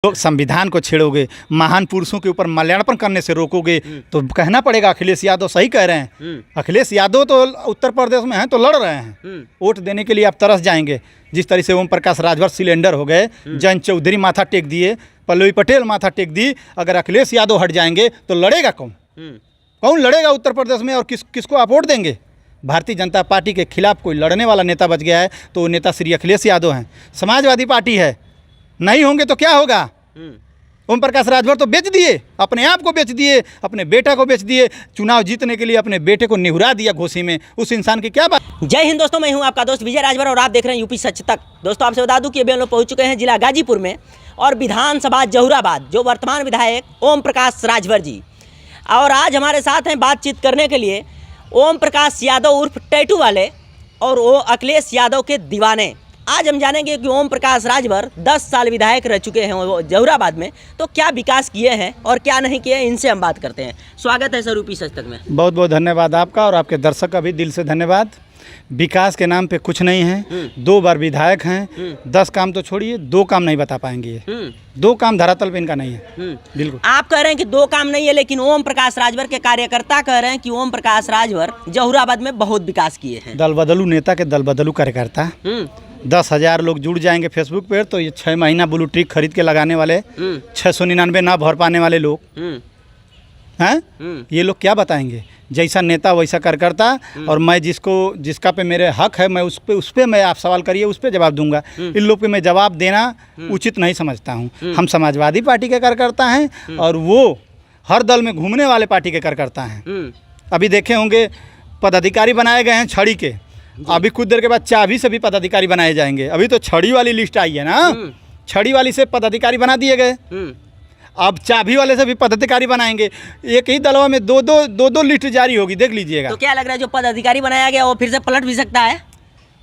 तो संविधान को छेड़ोगे, महान पुरुषों के ऊपर माल्यार्पण करने से रोकोगे तो कहना पड़ेगा अखिलेश यादव सही कह रहे हैं। अखिलेश यादव तो उत्तर प्रदेश में हैं तो लड़ रहे हैं, वोट देने के लिए आप तरस जाएंगे। जिस तरह से ओम प्रकाश राजभर सिलेंडर हो गए, जयंत चौधरी माथा टेक दिए, पल्लवी पटेल माथा टेक दी, अगर अखिलेश यादव हट जाएंगे तो लड़ेगा कौन? कौन लड़ेगा उत्तर प्रदेश में और किसको आप वोट देंगे? भारतीय जनता पार्टी के खिलाफ कोई लड़ने वाला नेता बच गया है तो वो नेता श्री अखिलेश यादव हैं। समाजवादी पार्टी है, नहीं होंगे तो क्या होगा? ओम प्रकाश राजभर तो बेच दिए, अपने आप को बेच दिए, अपने बेटा को बेच दिए, चुनाव जीतने के लिए अपने बेटे को निहुरा दिया घोसी में। उस इंसान की क्या बात। जय हिंद दोस्तों, मैं हूं आपका दोस्त विजय राजभर और आप देख रहे हैं यूपी सच तक। दोस्तों आपसे बता दूं कि अभी हम लोग पहुंच चुके हैं जिला गाजीपुर में और विधानसभा जहुराबाद, जो वर्तमान विधायक ओम प्रकाश राजभर जी, और आज हमारे साथ हैं बातचीत करने के लिए ओम प्रकाश यादव उर्फ टैटू वाले और वो अखिलेश यादव के दीवाने। आज हम जानेंगे कि ओम प्रकाश राजभर 10 साल विधायक रह चुके हैं वो जहुराबाद में, तो क्या विकास किए हैं और क्या नहीं किए, इनसे हम बात करते हैं। स्वागत है सर यूपी सच तक में। बहुत बहुत धन्यवाद आपका और आपके दर्शक का भी दिल से धन्यवाद। विकास के नाम पे कुछ नहीं है। 2 बार विधायक हैं, 10 काम तो छोड़िए, 2 काम नहीं बता पाएंगे ये। 2 काम धरातल पे इनका नहीं है। बिल्कुल आप कह रहे हैं कि 2 काम नहीं है, लेकिन ओम प्रकाश राजभर के कार्यकर्ता कह रहे हैं कि ओम प्रकाश राजभर जहुराबाद में बहुत विकास किए हैं। दल बदलू नेता के दल बदलू कार्यकर्ता। 10,000 लोग जुड़ जाएंगे फेसबुक पर तो ये 6 महीना ब्लू टिक खरीद के लगाने वाले, 699 ना भर पाने वाले लोग हैं, ये लोग क्या बताएंगे? जैसा नेता वैसा कार्यकर्ता। और मैं जिसका पे मेरे हक है, मैं उस पे मैं आप सवाल करिए, उस पे जवाब दूंगा। इन लोग पे मैं जवाब देना उचित नहीं समझता हूँ। हम समाजवादी पार्टी के कार्यकर्ता हैं और वो हर दल में घूमने वाले पार्टी के कार्यकर्ता हैं। अभी देखे होंगे पदाधिकारी बनाए गए हैं छड़ी के, अभी कुछ देर के बाद चाबी से भी पदाधिकारी बनाए जाएंगे। अभी तो छड़ी वाली लिस्ट आई है ना, छड़ी वाली से पदाधिकारी बना दिए गए, अब चाबी वाले से भी पदाधिकारी बनाएंगे। एक ही दलवा में दो लिस्ट जारी होगी, देख लीजिएगा। तो क्या लग रहा है जो पदाधिकारी बनाया गया वो फिर से पलट भी सकता है?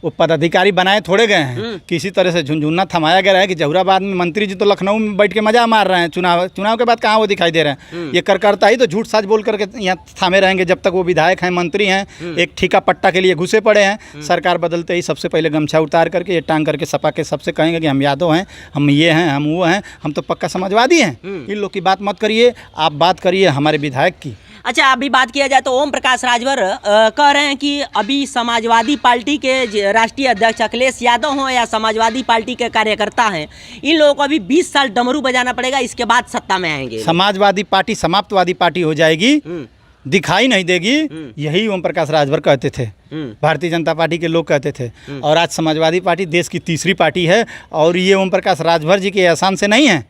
वो पदाधिकारी बनाए थोड़े गए हैं, किसी तरह से झुंझुन्ना थमाया गया है कि जहुराबाद में मंत्री जी तो लखनऊ में बैठ के मजा मार रहे हैं। चुनाव के बाद कहाँ वो दिखाई दे रहे हैं? ये कार्यकर्ता ही तो झूठ साच बोल करके यहाँ थामे रहेंगे जब तक वो विधायक हैं, मंत्री हैं, एक ठेका पट्टा के लिए घुसे पड़े हैं। सरकार बदलते ही सबसे पहले गमछा उतार करके ये टांग करके सपा के सबसे कहेंगे कि हम यादव हैं, हम ये हैं, हम वो हैं, हम तो पक्का समाजवादी हैं। इन लोग की बात मत करिए, आप बात करिए हमारे विधायक की। अच्छा, अभी बात किया जाए तो ओम प्रकाश राजभर कह रहे हैं कि अभी समाजवादी पार्टी के राष्ट्रीय अध्यक्ष अखिलेश यादव हों या समाजवादी पार्टी के कार्यकर्ता हैं, इन लोगों को अभी 20 साल डमरू बजाना पड़ेगा, इसके बाद सत्ता में आएंगे। समाजवादी पार्टी समाप्तवादी पार्टी हो जाएगी, दिखाई नहीं देगी, यही ओम प्रकाश राजभर कहते थे, भारतीय जनता पार्टी के लोग कहते थे। और आज समाजवादी पार्टी देश की तीसरी पार्टी है और ये ओम प्रकाश राजभर जी के एहसान से नहीं है।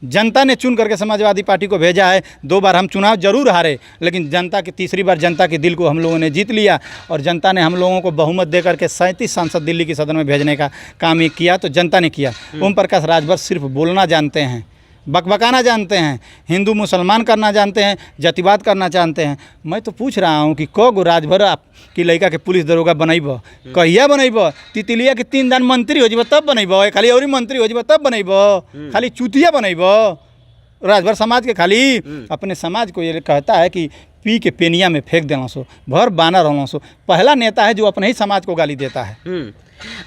जनता ने चुन करके समाजवादी पार्टी को भेजा है। 2 बार हम चुनाव जरूर हारे, लेकिन जनता की तीसरी बार जनता के दिल को हम लोगों ने जीत लिया और जनता ने हम लोगों को बहुमत दे करके 37 सांसद दिल्ली की सदन में भेजने का काम ये किया, तो जनता ने किया। ओम प्रकाश राजभर सिर्फ बोलना जानते हैं, बकबकाना जानते हैं, हिंदू मुसलमान करना जानते हैं, जातिवाद करना जानते हैं। मैं तो पूछ रहा हूँ कि को राजभर आपकी लड़का के पुलिस दरोगा बनैब, कहिया बनैब? तितलिया के 3 दान मंत्री हो जब तब बनैब, खाली और मंत्री हो जब तब बनैब, खाली चुतिया बनैब? राजभर समाज के खाली अपने समाज को ये कहता है कि पी के पेनिया में फेंक देना सो, भर बाना रहना सो। पहला नेता है जो अपने ही समाज को गाली देता है।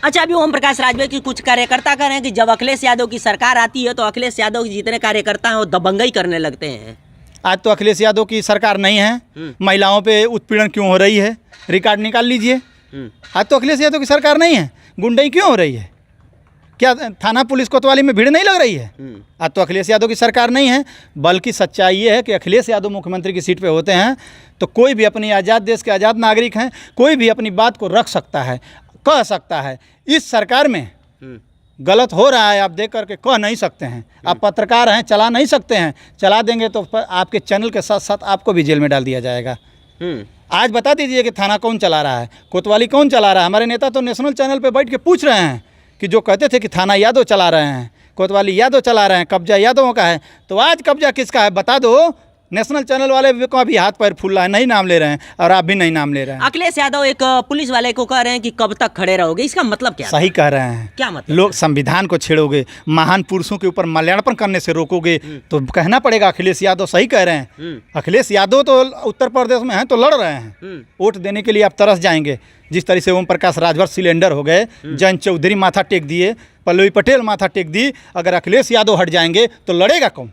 अच्छा, अभी ओम प्रकाश राजभर की कुछ कार्यकर्ता कह रहे हैं कि जब अखिलेश यादव की सरकार आती है तो अखिलेश यादव के जितने कार्यकर्ता हैं वो दबंगई करने लगते हैं। आज तो अखिलेश यादव की सरकार नहीं है, महिलाओं पे उत्पीड़न क्यों हो रही है? रिकॉर्ड निकाल लीजिए। आज तो अखिलेश यादव की सरकार नहीं है, गुंडई क्यों हो रही है? क्या थाना पुलिस कोतवाली में भीड़ नहीं लग रही है? आज तो अखिलेश यादव की सरकार नहीं है। बल्कि सच्चाई ये है कि अखिलेश यादव मुख्यमंत्री की सीट पे होते हैं तो कोई भी अपनी आज़ाद देश के आज़ाद नागरिक हैं, कोई भी अपनी बात को रख सकता है, कह सकता है। इस सरकार में गलत हो रहा है आप देख करके कह नहीं सकते हैं। आप पत्रकार हैं, चला नहीं सकते हैं, चला देंगे तो आपके चैनल के साथ साथ आपको भी जेल में डाल दिया जाएगा। आज बता दीजिए कि थाना कौन चला रहा है, कोतवाली कौन चला रहा है? हमारे नेता तो नेशनल चैनल पे बैठ के पूछ रहे हैं कि जो कहते थे कि थाना यादव चला रहे हैं, कोतवाली यादव चला रहे हैं, कब्जा यादवों का है, तो आज कब्जा किसका है बता दो। नेशनल चैनल वाले भी का भी हाथ पैर फूल रहा है, नहीं नाम ले रहे हैं, और आप भी नहीं नाम ले रहे हैं। अखिलेश यादव एक पुलिस वाले को कह रहे हैं कि कब तक खड़े रहोगे, इसका मतलब क्या? सही कह रहे हैं। क्या मतलब? लोग संविधान को छेड़ोगे, महान पुरुषों के ऊपर माल्यार्पण करने से रोकोगे, तो कहना पड़ेगा अखिलेश यादव सही कह रहे हैं। अखिलेश यादव तो उत्तर प्रदेश में हैं तो लड़ रहे हैं, वोट देने के लिए आप तरस जाएंगे। जिस तरह से ओम प्रकाश राजभर सिलेंडर हो गए, जयंत चौधरी माथा टेक दिए, पल्लवी पटेल माथा टेक दी, अगर अखिलेश यादव हट जाएंगे तो लड़ेगा कौन?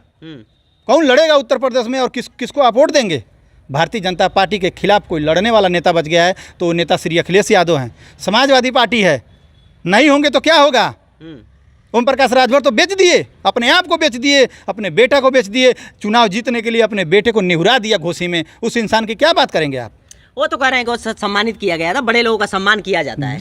कौन लड़ेगा उत्तर प्रदेश में, और किसको आप वोट देंगे? भारतीय जनता पार्टी के खिलाफ कोई लड़ने वाला नेता बच गया है तो वो नेता श्री अखिलेश यादव हैं। समाजवादी पार्टी है, नहीं होंगे तो क्या होगा? ओम प्रकाश राजभर तो बेच दिए, अपने आप को बेच दिए, अपने बेटा को बेच दिए, चुनाव जीतने के लिए अपने बेटे को निहुरा दिया घोसी में। उस इंसान की क्या बात करेंगे आप? वो तो कह रहे हैं कि सम्मानित किया गया था, बड़े लोगों का सम्मान किया जाता है।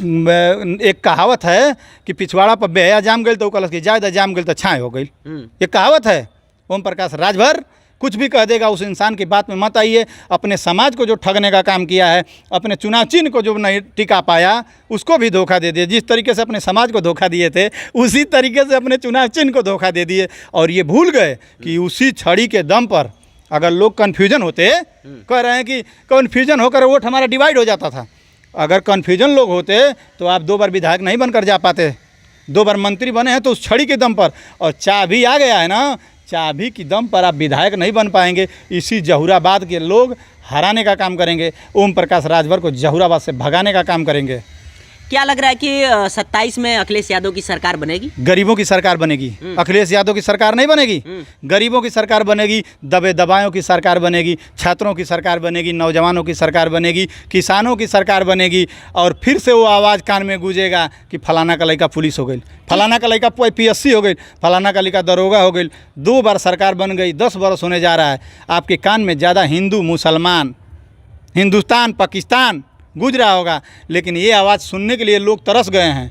एक कहावत है कि पिछवाड़ा पर बेहया जाम गई तो कलश की जायदा जाम गई तो छाए हो गई, ये कहावत है। ओम प्रकाश राजभर कुछ भी कह देगा, उस इंसान की बात में मत आइए। अपने समाज को जो ठगने का काम किया है, अपने चुनाव चिन्ह को जो नहीं टिका पाया, उसको भी धोखा दे दिए। जिस तरीके से अपने समाज को धोखा दिए थे, उसी तरीके से अपने चुनाव चिन्ह को धोखा दे दिए। और ये भूल गए कि उसी छड़ी के दम पर अगर लोग कन्फ्यूजन होते, कह रहे हैं कि कन्फ्यूजन होकर वोट हमारा डिवाइड हो जाता था। अगर कन्फ्यूजन लोग होते तो आप 2 बार विधायक नहीं बनकर जा पाते, 2 बार मंत्री बने हैं तो उस छड़ी के दम पर। और चाबी आ गया है ना, चाबी की दम पर आप विधायक नहीं बन पाएंगे। इसी जहूराबाद के लोग हराने का काम करेंगे, ओम प्रकाश राजभर को जहूराबाद से भगाने का काम करेंगे। क्या लग रहा है कि 27 में अखिलेश यादव की सरकार बनेगी? गरीबों की सरकार बनेगी, अखिलेश यादव की सरकार नहीं बनेगी। गरीबों की सरकार बनेगी, दबे दबायों की सरकार बनेगी, छात्रों की सरकार बनेगी, नौजवानों की सरकार बनेगी, किसानों की सरकार बनेगी। और फिर से वो आवाज़ कान में गूंजेगा कि फलाना का लड़का पुलिस हो गई, फलाना का लड़का PSC हो गई, फलाना का लड़का दरोगा हो गई। 2 बार सरकार बन गई, 10 बरस होने जा रहा है। आपके कान में ज़्यादा हिंदू मुसलमान, हिंदुस्तान पाकिस्तान गूंज रहा होगा, लेकिन ये आवाज़ सुनने के लिए लोग तरस गए हैं।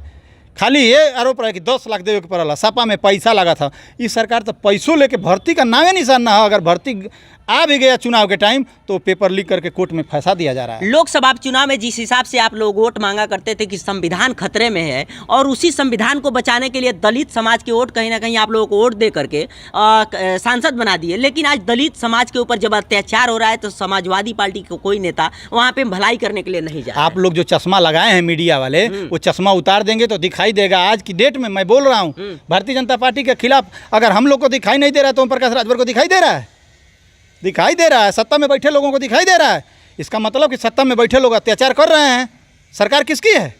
खाली ये आरोप रहा है कि 10 लाख देवे के पड़ला, सपा में पैसा लगा था। इस सरकार तो पैसों लेके भर्ती का नामे निशान ना हो। अगर भर्ती आ भी गया चुनाव के टाइम तो पेपर लीक करके कोर्ट में फंसा दिया जा रहा है। लोकसभा चुनाव में जिस हिसाब से आप लोग वोट मांगा करते थे कि संविधान खतरे में है, और उसी संविधान को बचाने के लिए दलित समाज के वोट कहीं ना कहीं आप लोगों को वोट दे करके सांसद बना दिए। लेकिन आज दलित समाज के ऊपर जब अत्याचार हो रहा है तो समाजवादी पार्टी को कोई नेता वहाँ पे भलाई करने के लिए नहीं जा रहा है। आप लोग जो चश्मा लगाए हैं मीडिया वाले, वो चश्मा उतार देंगे तो दिखाई देगा। आज की डेट में मैं बोल रहा हूँ, भारतीय जनता पार्टी के खिलाफ अगर हम लोग को दिखाई नहीं दे रहा है तो ओम प्रकाश राजभर को दिखाई दे रहा है, दिखाई दे रहा है। सत्ता में बैठे लोगों को दिखाई दे रहा है। इसका मतलब कि सत्ता में बैठे लोग अत्याचार कर रहे हैं। सरकार किसकी है?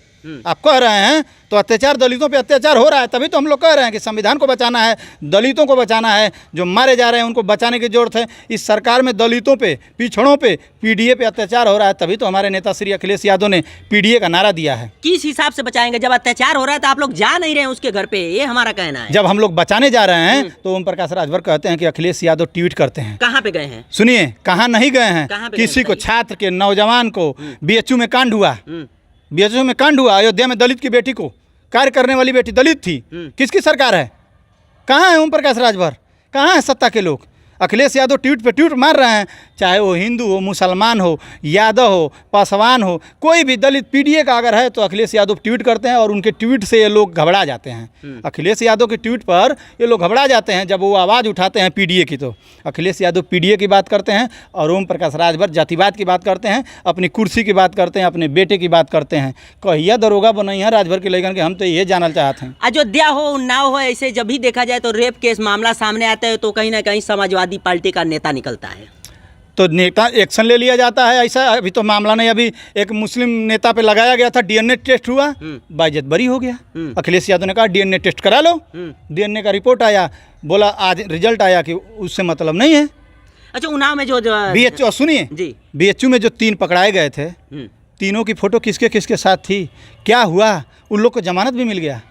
आप कह रहे हैं तो अत्याचार, दलितों पे अत्याचार हो रहा है। तभी तो हम लोग कह रहे हैं कि संविधान को बचाना है, दलितों को बचाना है। जो मारे जा रहे हैं उनको बचाने की जरूरत है। इस सरकार में दलितों पे, पिछड़ों पे, PDA पे अत्याचार हो रहा है। तभी तो हमारे नेता श्री अखिलेश यादव ने PDA का नारा दिया है। किस हिसाब से बचाएंगे? जब अत्याचार हो रहा है तो आप लोग जा नहीं रहे हैं उसके घर पे, ये हमारा कहना है। जब हम लोग बचाने जा रहे हैं तो ओम प्रकाश राजभर कहते हैं कि अखिलेश यादव ट्वीट करते हैं। कहाँ पे गए हैं? सुनिए, कहाँ नहीं गए हैं। कहाँ पे किसी गए को, छात्र के, नौजवान को, BHU में कांड हुआ, BHU में कांड हुआ। अयोध्या में दलित की बेटी को, कार्य करने वाली बेटी दलित थी। किसकी सरकार है? कहाँ है ओम प्रकाश राजभर? कहाँ है सत्ता के लोग? अखिलेश यादव ट्वीट पे ट्वीट मार रहे हैं, चाहे वो हिंदू हो, मुसलमान हो, यादव हो, पासवान हो, कोई भी दलित PDA का अगर है तो अखिलेश यादव ट्वीट करते हैं और उनके ट्वीट से ये लोग घबरा जाते हैं। अखिलेश यादव के ट्वीट पर ये लोग घबरा जाते हैं जब वो आवाज़ उठाते हैं PDA की। तो अखिलेश यादव PDA की बात करते हैं और ओम प्रकाश राजभर जातिवाद की बात करते हैं, अपनी कुर्सी की बात करते हैं, अपने बेटे की बात करते हैं। कहिया दरोगा बनाई है राजभर के लेकर के, हम तो ये जानना चाहते हैं। अयोध्या हो, उन्नाव हो, ऐसे जब भी देखा जाए तो रेप केस मामला सामने आता है तो कहीं ना कहीं समाजवादी पार्टी का नेता निकलता है, तो नेता एक्शन ले लिया जाता है। ऐसा अभी तो मामला नहीं, अभी एक मुस्लिम नेता पे लगाया गया था, DNA टेस्ट हुआ, बाइज्जत बरी हो गया। अखिलेश यादव ने कहा DNA टेस्ट करा लो, DNA का रिपोर्ट आया, बोला आज रिजल्ट आया कि उससे मतलब नहीं है। अच्छा, उन्नाव में जो BHU, सुनिए जी, BHU में जो 3 पकड़ाए गए थे, तीनों की फोटो किसके किसके साथ थी, क्या हुआ, उन लोग को जमानत भी मिल गया।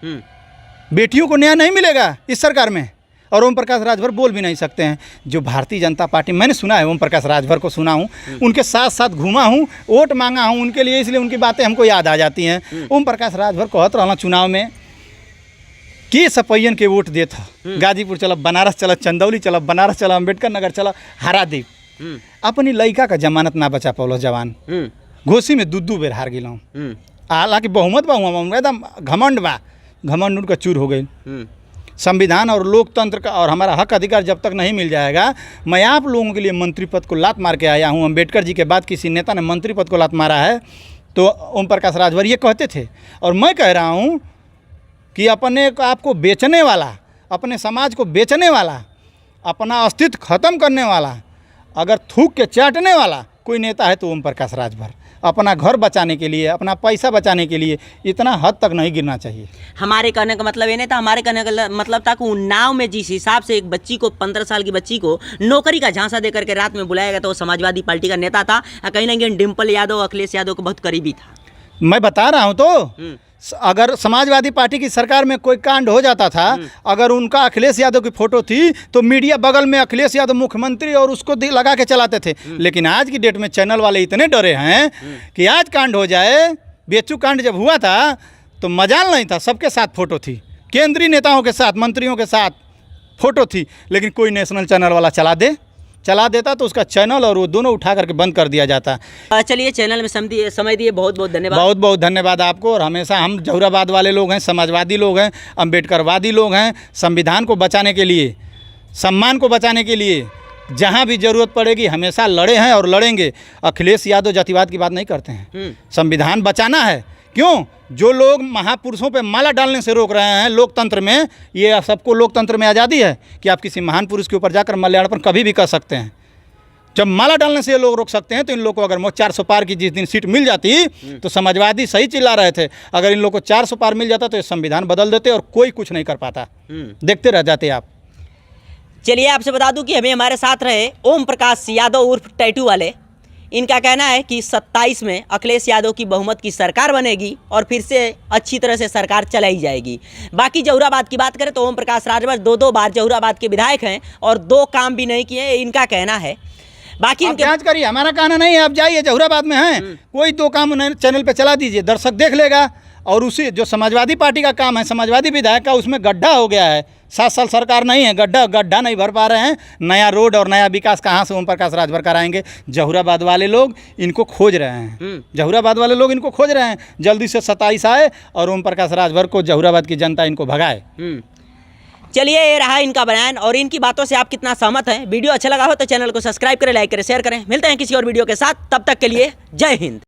बेटियों को न्याय नहीं मिलेगा इस सरकार में, और ओम प्रकाश राजभर बोल भी नहीं सकते हैं। जो भारतीय जनता पार्टी, मैंने सुना है, ओम प्रकाश राजभर को सुना हूँ, उनके साथ साथ घूमा हूँ, वोट मांगा हूँ उनके लिए, इसलिए उनकी बातें हमको याद आ जाती हैं। ओम प्रकाश राजभर कहत रहना चुनाव में कि सपैयन के वोट देता, गाजीपुर चला, बनारस चला, चंदौली चला, बनारस चला, अम्बेडकर नगर चला, हरा दी। अपनी लड़का का जमानत ना बचा पौलो जवान, घोसी में 2 बेर हार गिलाऊँ। हालांकि बहुमत बा, एकदम घमंड बा, घमंड उनका चूर हो गई। संविधान और लोकतंत्र का और हमारा हक अधिकार जब तक नहीं मिल जाएगा, मैं आप लोगों के लिए मंत्री पद को लात मार के आया हूँ। अम्बेडकर जी के बाद किसी नेता ने मंत्री पद को लात मारा है तो ओम प्रकाश राजभर ये कहते थे। और मैं कह रहा हूँ कि अपने आप को बेचने वाला, अपने समाज को बेचने वाला, अपना अस्तित्व खत्म करने वाला, अगर थूक के चाटने वाला कोई नेता है तो ओम प्रकाश राजभर। अपना घर बचाने के लिए, अपना पैसा बचाने के लिए इतना हद तक नहीं गिरना चाहिए। हमारे कहने का मतलब ये नहीं था, हमारे कहने का मतलब था कि उन्नाव में जिस हिसाब से एक बच्ची को, 15 साल की बच्ची को नौकरी का झांसा दे करके रात में बुलाया गया था, वो समाजवादी पार्टी का नेता था। कहीं ना कहीं डिम्पल यादव, अखिलेश यादव को बहुत करीबी था। मैं बता रहा हूँ तो अगर समाजवादी पार्टी की सरकार में कोई कांड हो जाता था, अगर उनका अखिलेश यादव की फोटो थी तो मीडिया बगल में अखिलेश यादव मुख्यमंत्री और उसको लगा के चलाते थे। लेकिन आज की डेट में चैनल वाले इतने डरे हैं कि आज कांड हो जाए। बेचू कांड जब हुआ था तो मजाल नहीं था, सबके साथ फोटो थी, केंद्रीय नेताओं के साथ, मंत्रियों के साथ फोटो थी। लेकिन कोई नेशनल चैनल वाला चला देता तो उसका चैनल और वो दोनों उठा करके बंद कर दिया जाता। चलिए, चैनल में समय दिए बहुत बहुत धन्यवाद। बहुत बहुत धन्यवाद आपको। और हमेशा हम जहुराबाद वाले लोग हैं, समाजवादी लोग हैं, अम्बेडकरवादी लोग हैं। संविधान को बचाने के लिए, सम्मान को बचाने के लिए जहाँ भी ज़रूरत पड़ेगी हमेशा लड़े हैं और लड़ेंगे। अखिलेश यादव जातिवाद की बात नहीं करते हैं। संविधान बचाना है। क्यों? जो लोग महापुरुषों पे माला डालने से रोक रहे हैं लोकतंत्र में, ये सबको लोकतंत्र में आज़ादी है कि आप किसी महान पुरुष के ऊपर जाकर माल्यार्पण कभी भी कर सकते हैं। जब माला डालने से ये लोग रोक सकते हैं तो इन लोगों को अगर 400 पार की जिस दिन सीट मिल जाती तो समाजवादी सही चिल्ला रहे थे, अगर इन लोगों को 400 पार मिल जाता तो ये संविधान बदल देते और कोई कुछ नहीं कर पाता। देखते रह जाते आप। चलिए, आपसे बता दूं कि हमें हमारे साथ रहे ओम प्रकाश यादव उर्फ टैटू वाले। इनका कहना है कि 27 में अखिलेश यादव की बहुमत की सरकार बनेगी और फिर से अच्छी तरह से सरकार चलाई जाएगी। बाकी जहुराबाद की बात करें तो ओम प्रकाश राजभर 2 बार जहुराबाद के विधायक हैं और 2 काम भी नहीं किए, इनका कहना है। बाकी इनके जांच करिए, हमारा कहना नहीं है। आप जाइए, जहुराबाद में हैं, कोई 2 काम चैनल पे चला दीजिए, दर्शक देख लेगा। और उसी जो समाजवादी पार्टी का काम है, समाजवादी विधायक का, उसमें गड्ढा हो गया है। 7 साल सरकार नहीं है, गड्ढा नहीं भर पा रहे हैं। नया रोड और नया विकास कहाँ से ओम प्रकाश राजभर कराएंगे? जहुराबाद वाले लोग इनको खोज रहे हैं। जहुराबाद वाले लोग इनको खोज रहे हैं। जल्दी से 27 आए और ओम प्रकाश राजभर को जहुराबाद की जनता इनको भगाए। चलिए, ये रहा इनका बयान और इनकी बातों से आप कितना सहमत हैं। वीडियो अच्छा लगा हो तो चैनल को सब्सक्राइब करें, लाइक करें, शेयर करें। मिलते हैं किसी और वीडियो के साथ, तब तक के लिए जय हिंद।